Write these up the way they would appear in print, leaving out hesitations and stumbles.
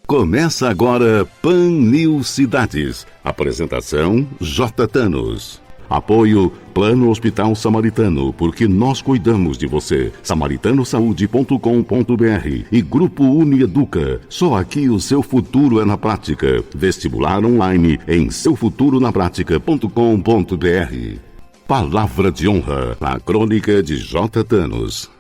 Começa agora Pan News Cidades. Apresentação J. Thanos. Apoio Plano Hospital Samaritano, porque nós cuidamos de você. samaritanosaúde.com.br e Grupo Unieduca. Só aqui o seu futuro é na prática. Vestibular online em seufuturonapratica.com.br. Palavra de honra, a crônica de J. Thanos.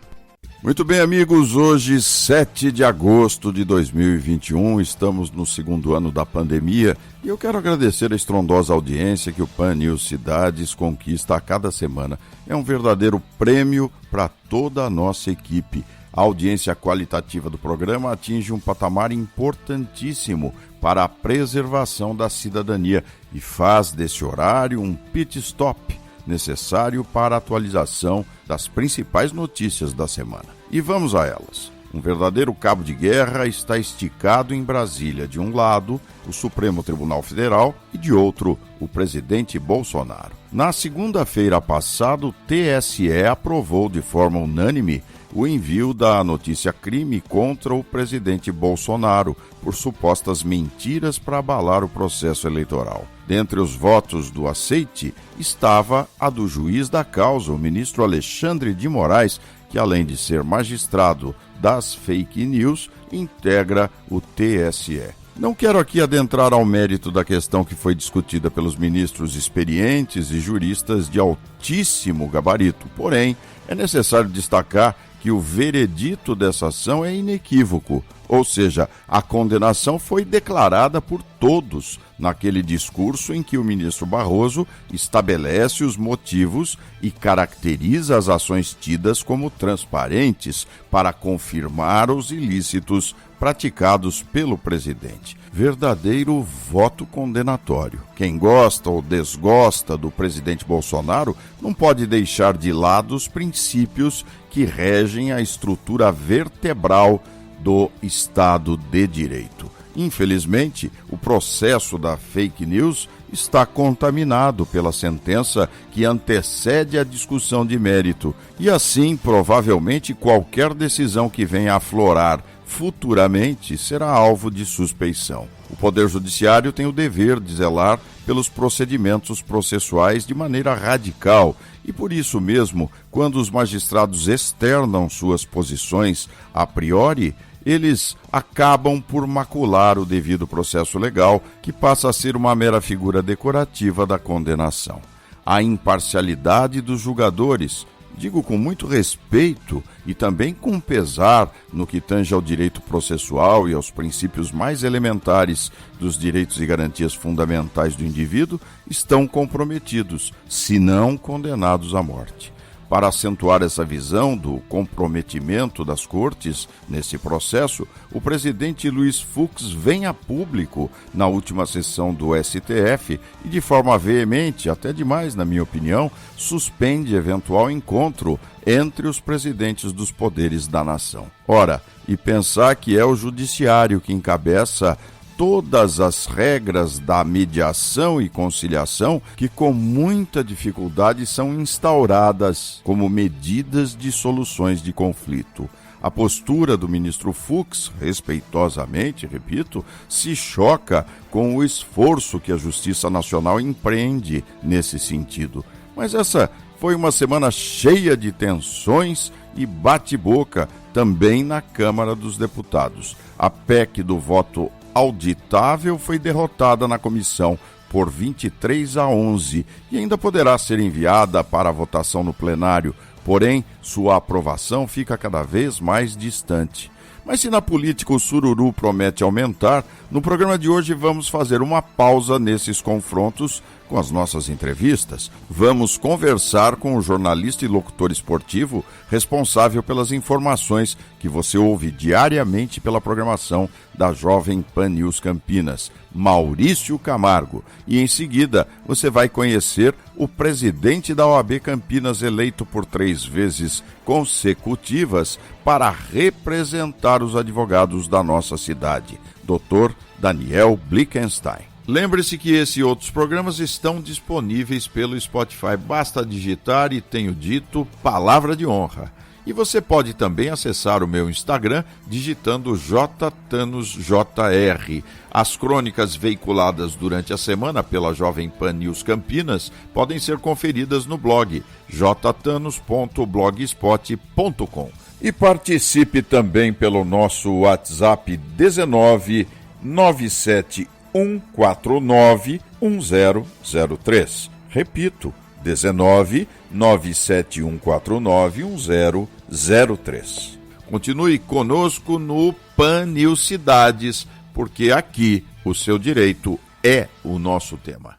Muito bem, amigos, hoje 7 de agosto de 2021, estamos no segundo ano da pandemia e eu quero agradecer a estrondosa audiência que o Pan News Cidades conquista a cada semana. É um verdadeiro prêmio para toda a nossa equipe. A audiência qualitativa do programa atinge um patamar importantíssimo para a preservação da cidadania e faz desse horário um pit stop necessário para a atualização das principais notícias da semana. E vamos a elas. Um verdadeiro cabo de guerra está esticado em Brasília. De um lado, o Supremo Tribunal Federal e de outro, o presidente Bolsonaro. Na segunda-feira passada, o TSE aprovou de forma unânime o envio da notícia-crime contra o presidente Bolsonaro por supostas mentiras para abalar o processo eleitoral. Dentre os votos do aceite estava a do juiz da causa, o ministro Alexandre de Moraes, que além de ser magistrado das fake news, integra o TSE. Não quero aqui adentrar ao mérito da questão que foi discutida pelos ministros experientes e juristas de altíssimo gabarito, porém, é necessário destacar que o veredito dessa ação é inequívoco, ou seja, a condenação foi declarada por todos naquele discurso em que o ministro Barroso estabelece os motivos e caracteriza as ações tidas como transparentes para confirmar os ilícitos praticados pelo presidente. Verdadeiro voto condenatório. Quem gosta ou desgosta do presidente Bolsonaro não pode deixar de lado os princípios que regem a estrutura vertebral do Estado de Direito. Infelizmente, o processo da fake news está contaminado pela sentença que antecede a discussão de mérito e, assim, provavelmente qualquer decisão que venha a aflorar futuramente será alvo de suspeição. O Poder Judiciário tem o dever de zelar pelos procedimentos processuais de maneira radical e, por isso mesmo, quando os magistrados externam suas posições a priori, eles acabam por macular o devido processo legal, que passa a ser uma mera figura decorativa da condenação. A imparcialidade dos julgadores, digo com muito respeito e também com pesar no que tange ao direito processual e aos princípios mais elementares dos direitos e garantias fundamentais do indivíduo, estão comprometidos, se não condenados à morte. Para acentuar essa visão do comprometimento das cortes nesse processo, o presidente Luiz Fux vem a público na última sessão do STF e, de forma veemente, até demais na minha opinião, suspende eventual encontro entre os presidentes dos poderes da nação. Ora, e pensar que é o judiciário que encabeça todas as regras da mediação e conciliação que com muita dificuldade são instauradas como medidas de soluções de conflito. A postura do ministro Fux, respeitosamente, repito, se choca com o esforço que a Justiça Nacional empreende nesse sentido. Mas essa foi uma semana cheia de tensões e bate-boca também na Câmara dos Deputados. A PEC do voto auditável foi derrotada na comissão por 23-11 e ainda poderá ser enviada para a votação no plenário, porém sua aprovação fica cada vez mais distante. Mas se na política o sururu promete aumentar, no programa de hoje vamos fazer uma pausa nesses confrontos com as nossas entrevistas. Vamos conversar com o jornalista e locutor esportivo responsável pelas informações que você ouve diariamente pela programação da Jovem Pan News Campinas, Maurício Camargo. E em seguida você vai conhecer o presidente da OAB Campinas, eleito por 3 vezes consecutivas para representar os advogados da nossa cidade, Dr. Daniel Blickenstein. Lembre-se que esse e outros programas estão disponíveis pelo Spotify. Basta digitar e tenho dito Palavra de Honra. E você pode também acessar o meu Instagram digitando JTanosJR. As crônicas veiculadas durante a semana pela Jovem Pan News Campinas podem ser conferidas no blog jtanos.blogspot.com. E participe também pelo nosso WhatsApp 19 97149 1003. Repito, 19 97149 1003. Continue conosco no Pan News Cidades, porque aqui o seu direito é o nosso tema.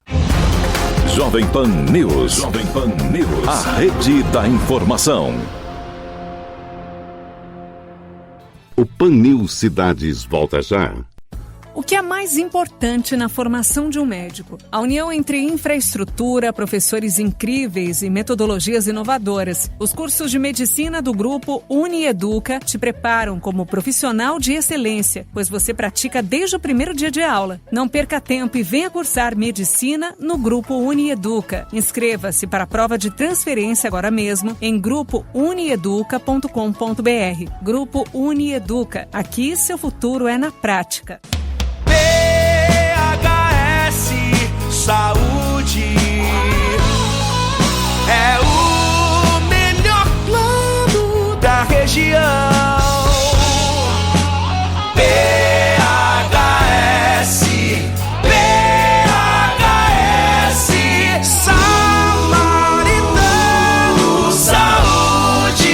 Jovem Pan News. Jovem Pan News. A rede da informação. O Pan News Cidades volta já. O que é mais importante na formação de um médico? A união entre infraestrutura, professores incríveis e metodologias inovadoras. Os cursos de medicina do grupo UniEduca te preparam como profissional de excelência, pois você pratica desde o primeiro dia de aula. Não perca tempo e venha cursar medicina no grupo UniEduca. Inscreva-se para a prova de transferência agora mesmo em grupounieduca.com.br. Grupo UniEduca. Aqui seu futuro é na prática. PHS Saúde é o melhor plano da região. PHS Samaritano Saúde,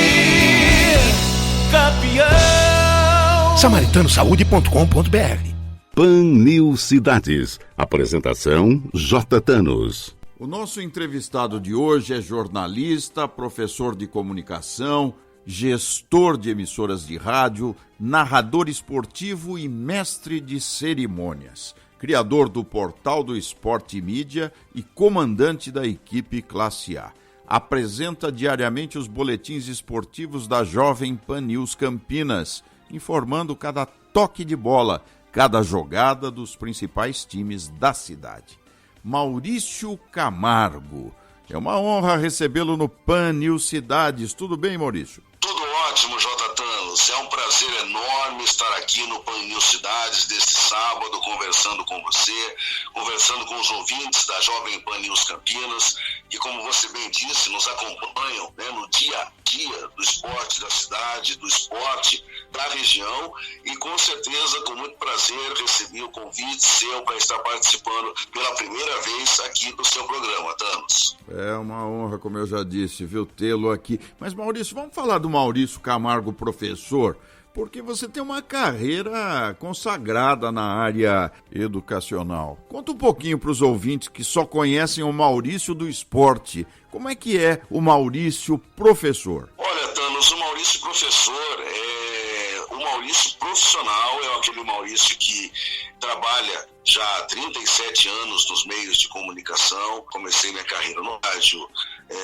campeão. SamaritanoSaude.com.br. Pan News Cidades. Apresentação J. Thanos. O nosso entrevistado de hoje é jornalista, professor de comunicação, gestor de emissoras de rádio, narrador esportivo e mestre de cerimônias, criador do Portal do Esporte Mídia e comandante da equipe Classe A. Apresenta diariamente os boletins esportivos da Jovem Pan News Campinas, informando cada toque de bola, cada jogada dos principais times da cidade. Maurício Camargo. É uma honra recebê-lo no Pan News Cidades. Tudo bem, Maurício? Tudo ótimo, J. Thanos. É um prazer enorme estar aqui no Pan News Cidades deste sábado, conversando com você, conversando com os ouvintes da Jovem Pan News Campinas, que, como você bem disse, nos acompanham, né, no dia a dia do esporte da cidade, do esporte da região, e com certeza, com muito prazer, recebi o convite seu para estar participando pela primeira vez aqui do seu programa, Thanos. É uma honra, como eu já disse, viu, tê-lo aqui. Mas, Maurício, vamos falar do Maurício Camargo, professor, porque você tem uma carreira consagrada na área educacional. Conta um pouquinho para os ouvintes que só conhecem o Maurício do esporte. Como é que é o Maurício professor? Olha, Thanos, o Maurício professor o Maurício profissional é aquele Maurício que trabalha já há 37 anos nos meios de comunicação. Comecei minha carreira no rádio,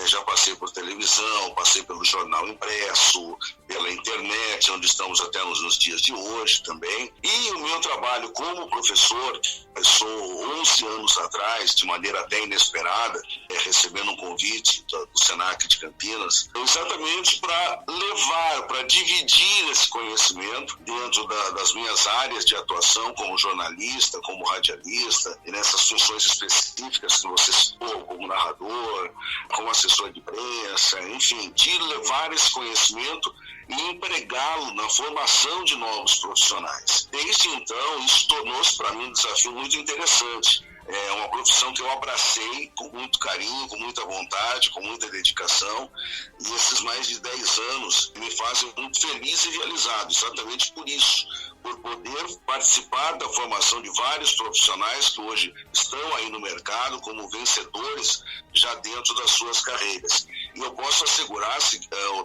já passei por televisão, passei pelo jornal impresso, pela internet, onde estamos até nos dias de hoje também. E o meu trabalho como professor começou 11 anos atrás, de maneira até inesperada, recebendo um convite do Senac de Campinas, exatamente para levar, para dividir esse conhecimento dentro das minhas áreas de atuação como jornalista, como radialista, e nessas funções específicas que você citou, como narrador, como assessor de imprensa, enfim, de levar esse conhecimento e empregá-lo na formação de novos profissionais. Desde então, isso tornou-se para mim um desafio muito interessante. É uma profissão que eu abracei com muito carinho, com muita vontade, com muita dedicação, e esses mais de 10 anos me fazem muito feliz e realizado, exatamente por isso, por poder participar da formação de vários profissionais que hoje estão aí no mercado como vencedores já dentro das suas carreiras. E eu posso assegurar,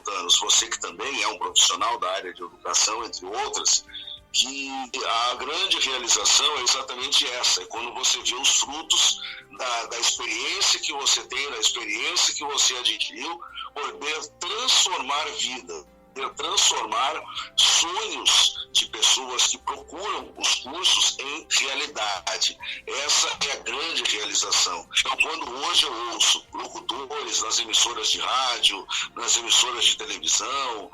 Thanos, você que também é um profissional da área de educação, entre outras, que a grande realização é exatamente essa, é quando você vê os frutos da experiência que você tem, da experiência que você adquiriu, poder transformar vida, poder transformar sonhos de pessoas que procuram os cursos em realidade. Essa é a grande realização. Então, quando hoje eu ouço locutores nas emissoras de rádio, nas emissoras de televisão,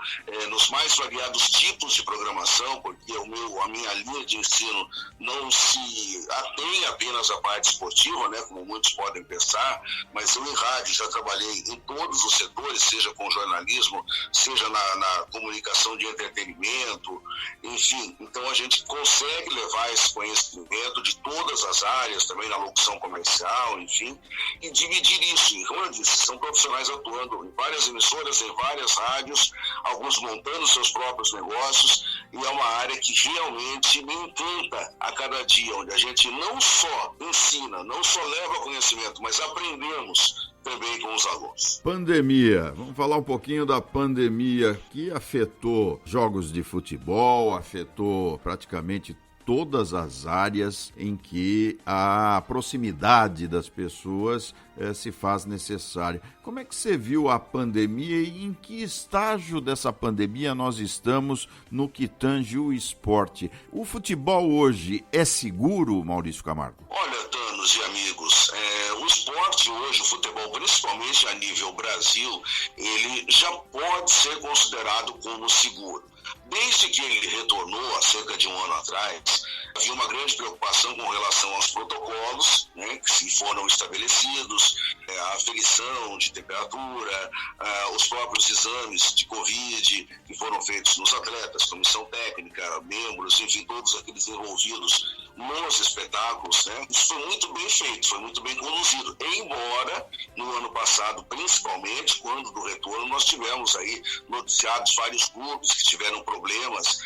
nos mais variados tipos de programação, porque a minha linha de ensino não se atém apenas à parte esportiva, né, como muitos podem pensar, mas eu em rádio já trabalhei em todos os setores, seja com jornalismo, seja na comunicação de entretenimento, enfim. Então a gente consegue levar esse conhecimento de todas as áreas, também na locução comercial, enfim, e dividir isso. E, como eu disse, são profissionais atuando em várias emissoras, em várias rádios, alguns montando seus próprios negócios, e é uma área que realmente me encanta a cada dia, onde a gente não só ensina, não só leva conhecimento, mas aprendemos também com os alunos. Pandemia. Vamos falar um pouquinho da pandemia que afetou jogos de futebol, afetou praticamente todas as áreas em que a proximidade das pessoas se faz necessária. Como é que você viu a pandemia e em que estágio dessa pandemia nós estamos no que tange o esporte? O futebol hoje é seguro, Maurício Camargo? Olha, Thanos e amigos, o esporte hoje, o futebol, principalmente a nível Brasil, ele já pode ser considerado como seguro. Desde que ele retornou, há cerca de um ano atrás, havia uma grande preocupação com relação aos protocolos, né, que foram estabelecidos, a aferição de temperatura, os próprios exames de Covid que foram feitos nos atletas, comissão técnica, membros, enfim, todos aqueles envolvidos nos espetáculos, né? Isso foi muito bem feito, foi muito bem conduzido. Embora, no ano passado, principalmente, quando do retorno, nós tivemos aí noticiados vários clubes que tiveram problemas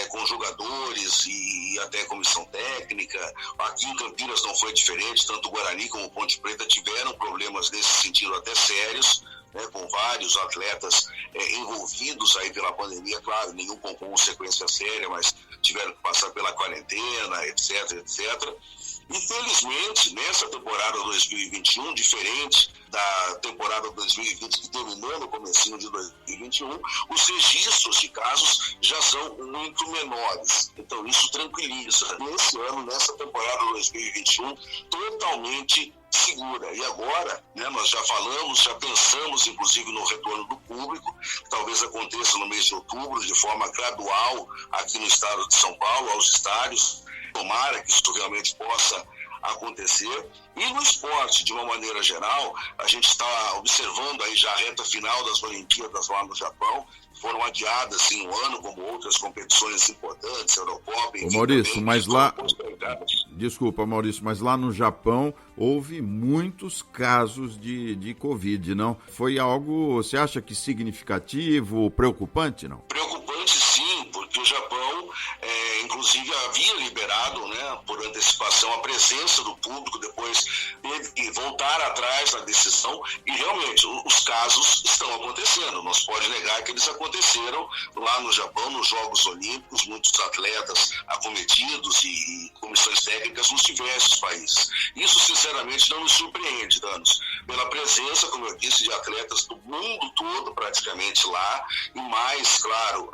com jogadores e até comissão técnica. Aqui em Campinas não foi diferente, tanto o Guarani como o Ponte Preta tiveram problemas nesse sentido até sérios, né, com vários atletas envolvidos aí pela pandemia, claro, nenhum com consequência séria, mas tiveram que passar pela quarentena, etc, etc. Infelizmente, nessa temporada 2021, diferente da temporada 2020 que terminou no comecinho de 2021, os registros de casos já são muito menores. Então isso tranquiliza. Nesse ano, nessa temporada 2021, totalmente segura. E agora, né, nós já falamos, já pensamos inclusive no retorno do público, que talvez aconteça no mês de outubro, de forma gradual aqui no estado de São Paulo, aos estádios. Tomara que isso realmente possa acontecer. E no esporte, de uma maneira geral, a gente está observando aí já a reta final das Olimpíadas lá no Japão. Foram adiadas em um ano, como outras competições importantes, Eurocopa... Ô Maurício, mas lá... Desculpa, Maurício, mas lá no Japão houve muitos casos de Covid, não? Foi algo, você acha que significativo, preocupante, não? Preocupante sim, porque o Japão, inclusive, havia liberado, né, por antecipação a presença do público, depois teve que voltar atrás da decisão, e realmente os casos estão acontecendo. Não se pode negar que eles aconteceram lá no Japão, nos Jogos Olímpicos, muitos atletas acometidos e comissões técnicas nos diversos países. Isso, sinceramente, não me surpreende, Danos, pela presença, como eu disse, de atletas do mundo todo, praticamente lá, e mais, claro,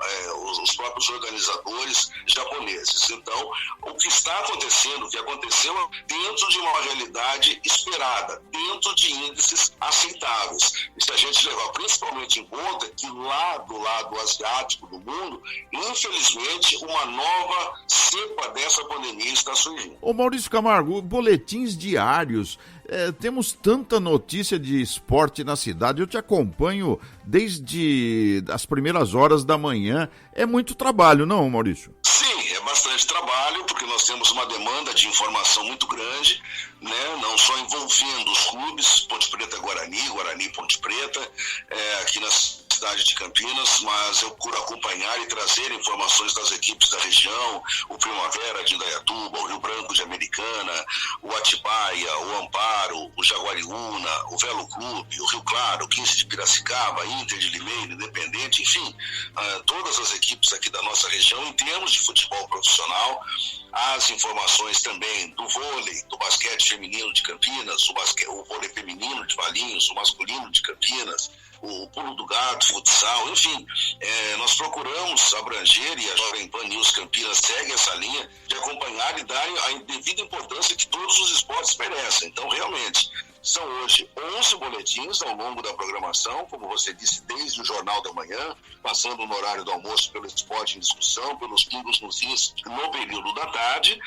os próprios organizadores japoneses. Então, o que está acontecendo, o que aconteceu dentro de uma realidade esperada, dentro de índices aceitáveis. E se a gente levar principalmente em conta que lá do lado asiático do mundo, infelizmente, uma nova cepa dessa pandemia está surgindo. Ô Maurício Camargo, boletins diários, temos tanta notícia de esporte na cidade, eu te acompanho desde as primeiras horas da manhã, é muito trabalho, não, Maurício? Sim, é bastante trabalho, porque nós temos uma demanda de informação muito grande, né? Não só envolvendo os clubes, Ponte Preta Guarani, Guarani Ponte Preta, aqui na cidade de Campinas, mas eu procuro acompanhar e trazer informações das equipes da região, o Primavera de Indaiatuba, o Rio Branco de Americana, o Atibaia, o Amparo, o Jaguariúna, o Velo Clube, o Rio Claro, o 15 de Piracicaba, Inter de Limeira, Independente, enfim, todas as equipes aqui da nossa região, em termos de futebol profissional, as informações também do vôlei, do basquete feminino de Campinas, o vôlei feminino de Valinhos, o masculino de Campinas, o pulo do gato, futsal, enfim, nós procuramos abranger, e a Jovem Pan News Campinas segue essa linha de acompanhar e dar a devida importância que todos os esportes merecem. Então, realmente, são hoje 11 boletins ao longo da programação, como você disse, desde o Jornal da Manhã, passando no horário do almoço pelo Esporte em Discussão, pelos pingos nos is no período da tarde.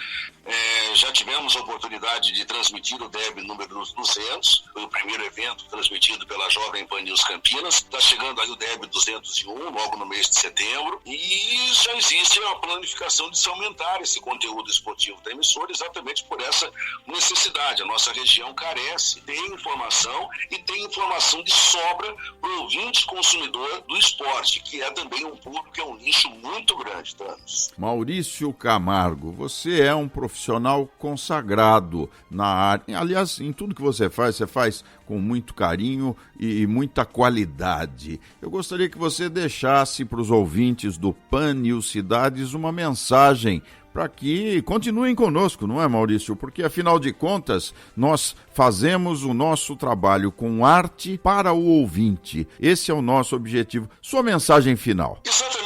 Já tivemos a oportunidade de transmitir o DEB número 200, foi o primeiro evento transmitido pela Jovem Pan News Campinas. Está chegando aí o DEB 201, logo no mês de setembro, e já existe a planificação de se aumentar esse conteúdo esportivo da emissora, exatamente por essa necessidade. A nossa região carece, tem informação e tem informação de sobra para o ouvinte consumidor do esporte, que é também um público, que é um nicho muito grande, Thanos. Maurício Camargo, você é um profissional consagrado na área. Aliás, em tudo que você faz com muito carinho e muita qualidade. Eu gostaria que você deixasse para os ouvintes do Pan News Cidades uma mensagem para que continuem conosco, não é, Maurício? Porque, afinal de contas, nós fazemos o nosso trabalho com arte para o ouvinte. Esse é o nosso objetivo. Sua mensagem final. Exatamente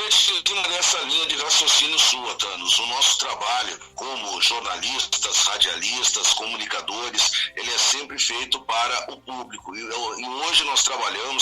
nessa linha de raciocínio sua, Thanos. O nosso trabalho como jornalistas, radialistas, comunicadores, ele é sempre feito para o público. E hoje nós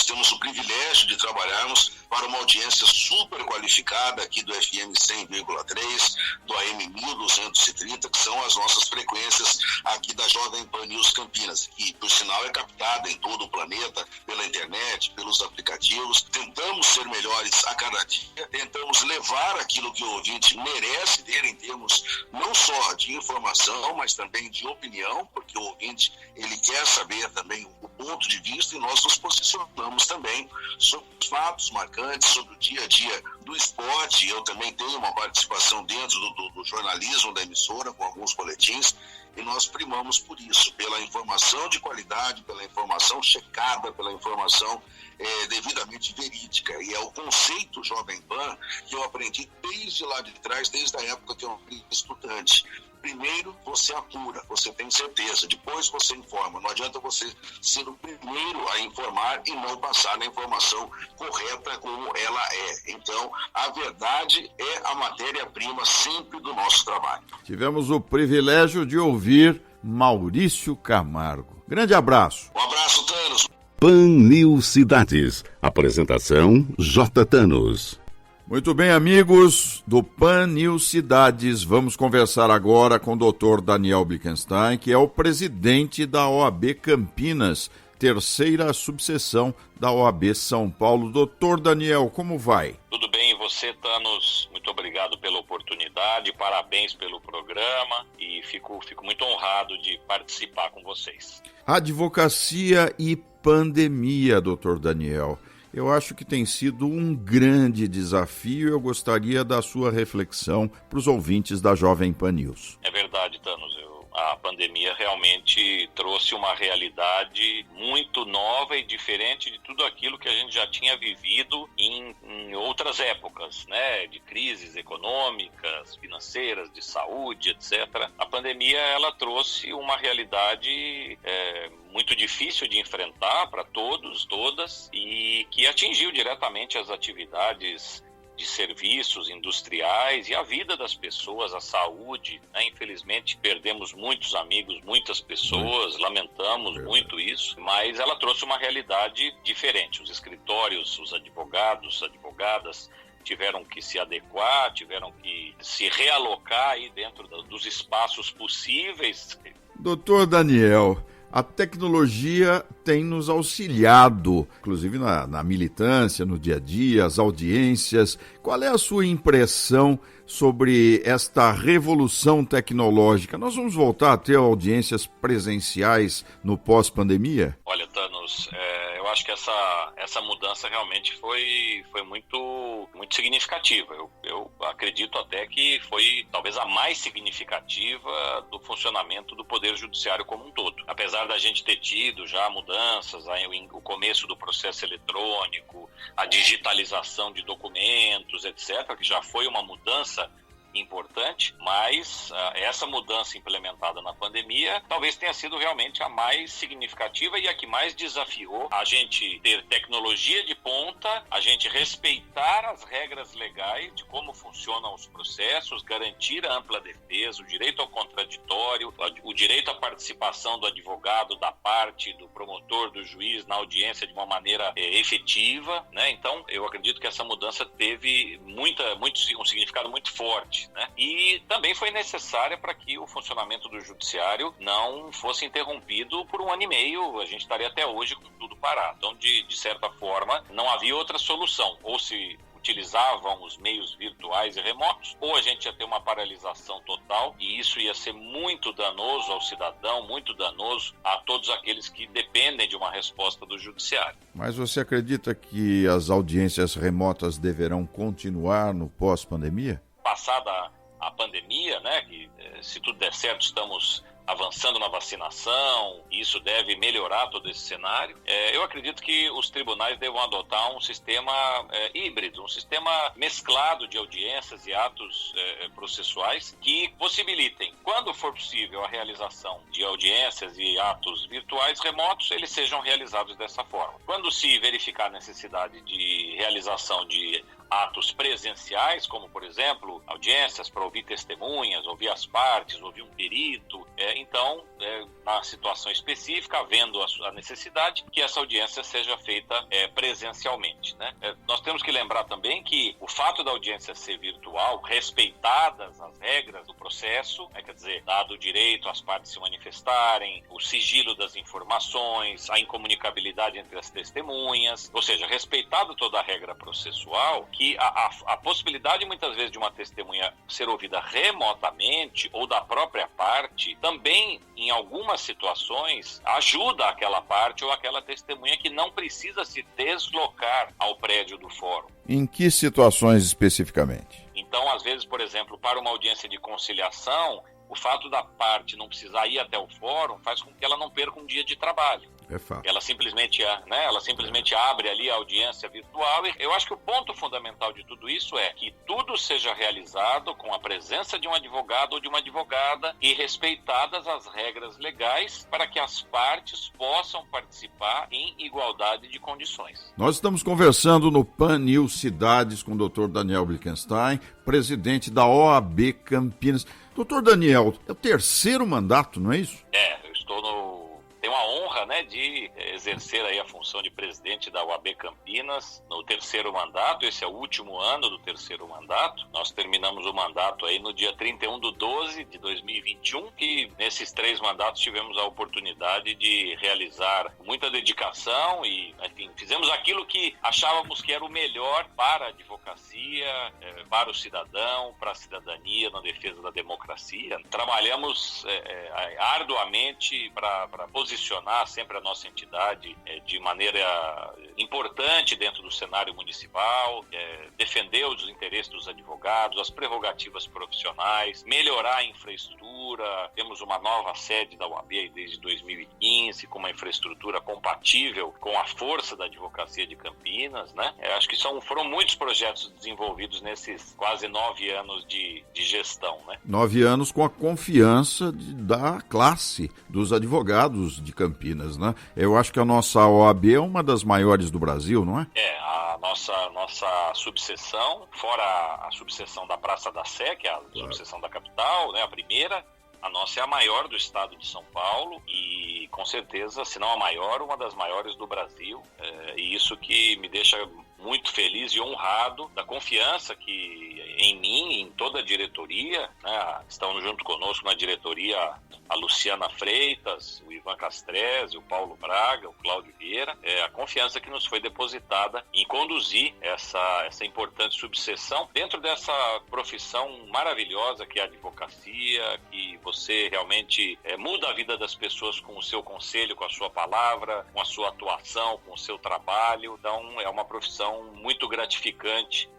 temos o privilégio de trabalharmos para uma audiência super qualificada aqui do FM 100,3, do AM 1230, que são as nossas frequências aqui da Jovem Pan News Campinas, que, por sinal, é captada em todo o planeta, pela internet, pelos aplicativos. Tentamos ser melhores a cada dia, tentamos levar aquilo que o ouvinte merece ter em termos não só de informação, mas também de opinião, porque o ouvinte, ele quer saber também o ponto de vista, e nós nos posicionamos também sobre os fatos marcantes, sobre o dia a dia do esporte. Eu também tenho uma participação dentro do jornalismo da emissora, com alguns boletins, e nós primamos por isso, pela informação de qualidade, pela informação checada, pela informação devidamente verídica. E é o conceito Jovem Pan que eu aprendi desde lá de trás, desde a época que eu era estudante. Primeiro você apura, você tem certeza, depois você informa. Não adianta você ser o primeiro a informar e não passar a informação correta como ela é. Então, a verdade é a matéria-prima sempre do nosso trabalho. Tivemos o privilégio de ouvir Maurício Camargo. Grande abraço. Um abraço, Thanos. Pan News Cidades. Apresentação J. Thanos. Muito bem, amigos do Pan News Cidades, vamos conversar agora com o Dr. Daniel Bickenstein, que é o presidente da OAB Campinas, terceira subseção da OAB São Paulo. Doutor Daniel, como vai? Tudo bem, e você, Thanos? Muito obrigado pela oportunidade, parabéns pelo programa e fico muito honrado de participar com vocês. Advocacia e pandemia, doutor Daniel. Eu acho que tem sido um grande desafio e eu gostaria da sua reflexão para os ouvintes da Jovem Pan News. É verdade, Thanos. A pandemia realmente trouxe uma realidade muito nova e diferente de tudo aquilo que a gente já tinha vivido em outras épocas, né? De crises econômicas, financeiras, de saúde, etc. A pandemia, ela trouxe uma realidade muito difícil de enfrentar para todos, todas, e que atingiu diretamente as atividades de serviços industriais e a vida das pessoas, a saúde, né? Infelizmente perdemos muitos amigos, muitas pessoas, lamentamos muito isso, mas ela trouxe uma realidade diferente. Os escritórios, os advogados, advogadas tiveram que se adequar, tiveram que se realocar aí dentro dos espaços possíveis. Doutor Daniel, a tecnologia tem nos auxiliado, inclusive na militância, no dia a dia, as audiências. Qual é a sua impressão sobre esta revolução tecnológica? Nós vamos voltar a ter audiências presenciais no pós-pandemia? Olha, Thanos, eu acho que essa mudança realmente foi muito significativa. Eu acredito até que foi talvez a mais significativa do funcionamento do Poder Judiciário como um todo. Apesar da gente ter tido já mudanças, o começo do processo eletrônico, a digitalização de documentos, etc., que já foi uma mudança importante, mas essa mudança implementada na pandemia talvez tenha sido realmente a mais significativa e a que mais desafiou a gente ter tecnologia de ponta, a gente respeitar as regras legais de como funcionam os processos, garantir a ampla defesa, o direito ao contraditório, o direito à participação do advogado, da parte, do promotor, do juiz na audiência de uma maneira efetiva, né? Então, eu acredito que essa mudança teve um significado muito forte, né? E também foi necessária para que o funcionamento do judiciário não fosse interrompido por 1 ano e meio, a gente estaria até hoje com tudo parado. Então, de certa forma, não havia outra solução, ou se utilizavam os meios virtuais e remotos, ou a gente ia ter uma paralisação total, e isso ia ser muito danoso ao cidadão, muito danoso a todos aqueles que dependem de uma resposta do judiciário. Mas você acredita que as audiências remotas deverão continuar no pós-pandemia? Passada a pandemia, né, que se tudo der certo estamos avançando na vacinação, e isso deve melhorar todo esse cenário. Eu acredito que os tribunais devam adotar um sistema híbrido, um sistema mesclado de audiências e atos processuais que possibilitem, quando for possível, a realização de audiências e atos virtuais remotos, eles sejam realizados dessa forma. Quando se verificar a necessidade de realização de atos presenciais, como, por exemplo, audiências para ouvir testemunhas, ouvir as partes, ouvir um perito, então, na situação específica, havendo a necessidade, que essa audiência seja feita presencialmente, né? Nós temos que lembrar também que o fato da audiência ser virtual, respeitadas as regras do processo, quer dizer, dado o direito às partes se manifestarem, o sigilo das informações, a incomunicabilidade entre as testemunhas, ou seja, respeitado toda a regra processual, que a possibilidade muitas vezes de uma testemunha ser ouvida remotamente ou da própria parte, também em algumas situações ajuda aquela parte ou aquela testemunha que não precisa se deslocar ao prédio do fórum. Em que situações especificamente? Então, às vezes, por exemplo, para uma audiência de conciliação, o fato da parte não precisar ir até o fórum faz com que ela não perca um dia de trabalho. É fato. Ela simplesmente abre ali a audiência virtual, e eu acho que o ponto fundamental de tudo isso é que tudo seja realizado com a presença de um advogado ou de uma advogada e respeitadas as regras legais para que as partes possam participar em igualdade de condições. Nós estamos conversando no Pan News Cidades com o Dr. Daniel Blickenstein, presidente da OAB Campinas. Dr. Daniel, é o 3º mandato, não é isso? Eu estou tenho a honra, né, de exercer aí a função de presidente da OAB Campinas no 3º mandato. Esse é o último ano do 3º mandato. Nós terminamos o mandato aí no dia 31/12/2021, e nesses 3 mandatos tivemos a oportunidade de realizar muita dedicação e, enfim, fizemos aquilo que achávamos que era o melhor para a advocacia, para o cidadão, para a cidadania, na defesa da democracia. Trabalhamos arduamente para posicionar sempre a nossa entidade de maneira importante dentro do cenário municipal, defender os interesses dos advogados, as prerrogativas profissionais, melhorar a infraestrutura. Temos uma nova sede da OAB desde 2015, com uma infraestrutura compatível com a força da advocacia de Campinas, né? Acho que foram muitos projetos desenvolvidos nesses quase 9 anos de gestão, né? 9 anos com a confiança da classe dos advogados de Campinas, né? Eu acho que a nossa OAB é uma das maiores do Brasil, não é? A nossa subseção, fora a subseção da Praça da Sé, que é a subseção da capital, né, a primeira, a nossa é a maior do estado de São Paulo e, com certeza, se não a maior, uma das maiores do Brasil. E isso que me deixa muito feliz e honrado da confiança que em mim e em toda a diretoria, né, estão junto conosco na diretoria a Luciana Freitas, o Ivan Castrese, o Paulo Braga, o Cláudio Vieira, a confiança que nos foi depositada em conduzir essa importante subseção dentro dessa profissão maravilhosa que é a advocacia, que você realmente muda a vida das pessoas com o seu conselho, com a sua palavra, com a sua atuação, com o seu trabalho. Então, é uma profissão muito gratificante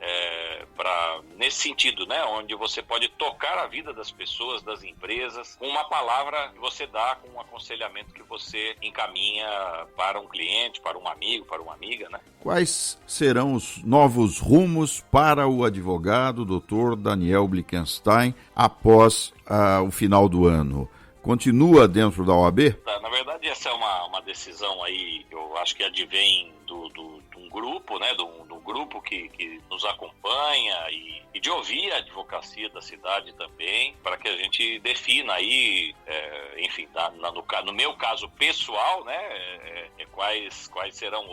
nesse sentido, né? Onde você pode tocar a vida das pessoas, das empresas, com uma palavra que você dá, com um aconselhamento que você encaminha para um cliente, para um amigo, para uma amiga, né? Quais serão os novos rumos para o advogado Dr. Daniel Blickenstein após o final do ano? Continua dentro da OAB? Na verdade, essa é uma decisão aí, eu acho que advém de um grupo, né, do grupo que nos acompanha e de ouvir a advocacia da cidade também, para que a gente defina aí, enfim, no meu caso pessoal, né, quais serão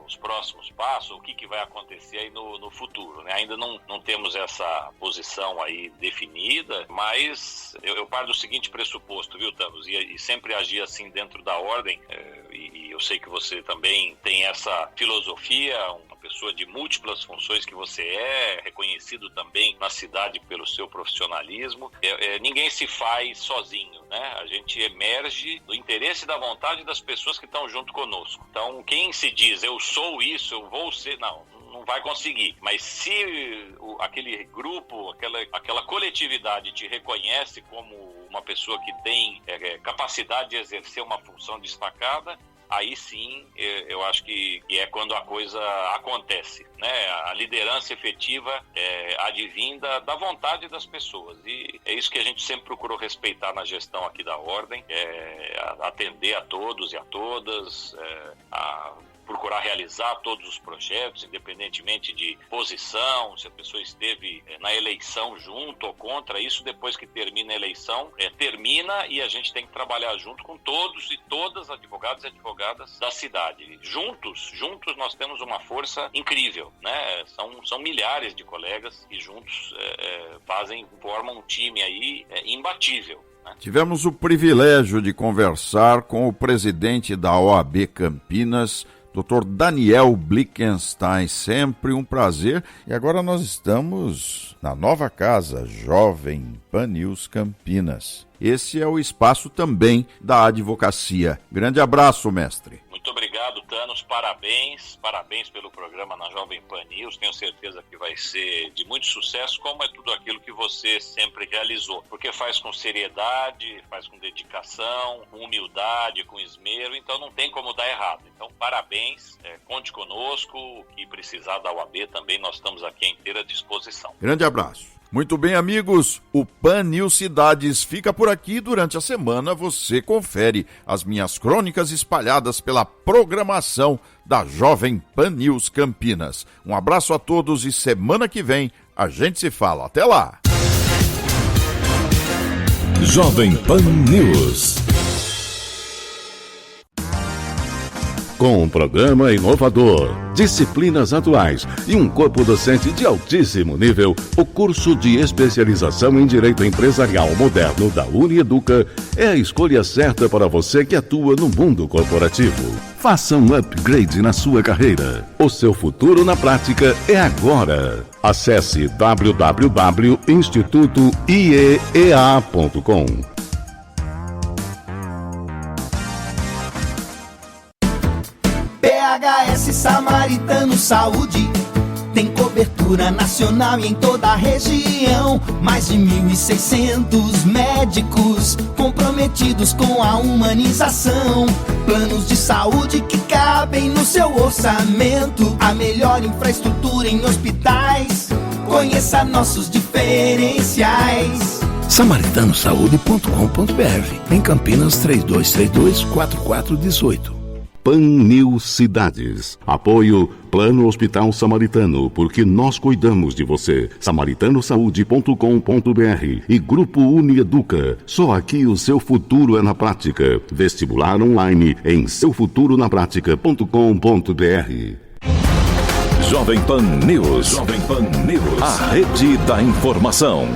os próximos passos, o que vai acontecer aí no futuro, né? Ainda não temos essa posição aí definida, mas eu paro do seguinte pressuposto, viu, Thanos? E sempre agir assim dentro da ordem, e eu sei que você também tem essa filosofia, uma pessoa de múltiplas funções que você é, reconhecido também na cidade pelo seu profissionalismo. Ninguém se faz sozinho, né? A gente emerge do interesse e da vontade das pessoas que estão junto conosco. Então, quem se diz, eu sou isso, eu vou ser... Não vai conseguir. Mas se aquele grupo, aquela coletividade te reconhece como uma pessoa que tem capacidade de exercer uma função destacada, aí sim, eu acho que é quando a coisa acontece, né? A liderança efetiva advinda da vontade das pessoas, e é isso que a gente sempre procurou respeitar na gestão aqui da Ordem, atender a todos e a todas, procurar realizar todos os projetos, independentemente de posição, se a pessoa esteve na eleição junto ou contra, isso depois que termina a eleição, termina, e a gente tem que trabalhar junto com todos e todas, advogados e advogadas da cidade. Juntos nós temos uma força incrível, né? São milhares de colegas que juntos formam um time aí imbatível. Tivemos o privilégio de conversar com o presidente da OAB Campinas, Dr. Daniel Blickenstein, sempre um prazer. E agora nós estamos na nova casa, Jovem Pan News Campinas. Esse é o espaço também da advocacia. Grande abraço, mestre. Muito obrigado, Thanos. Parabéns pelo programa na Jovem Pan News. Tenho certeza que vai ser de muito sucesso, como é tudo aquilo que você sempre realizou. Porque faz com seriedade, faz com dedicação, com humildade, com esmero, então não tem como dar errado. Então, parabéns, conte conosco, o que precisar da UAB também, nós estamos aqui à inteira disposição. Grande abraço. Muito bem, amigos, o Pan News Cidades fica por aqui. Durante a semana você confere as minhas crônicas espalhadas pela programação da Jovem Pan News Campinas. Um abraço a todos e semana que vem a gente se fala. Até lá! Jovem Pan News. Com um programa inovador, disciplinas atuais e um corpo docente de altíssimo nível, o curso de especialização em Direito Empresarial Moderno da Unieduca é a escolha certa para você que atua no mundo corporativo. Faça um upgrade na sua carreira. O seu futuro na prática é agora. Acesse www.institutoiea.com. PHS Samaritano Saúde tem cobertura nacional e em toda a região. Mais de 1.600 médicos comprometidos com a humanização. Planos de saúde que cabem no seu orçamento. A melhor infraestrutura em hospitais. Conheça nossos diferenciais. SamaritanoSaude.com.br. Em Campinas, 3232-4418. Pan News Cidades. Apoio Plano Hospital Samaritano, porque nós cuidamos de você. SamaritanoSaude.com.br e Grupo Unieduca. Só aqui o seu futuro é na prática. Vestibular online em seufturonapratica.com.br. Jovem Pan News. Jovem Pan News. A rede da informação.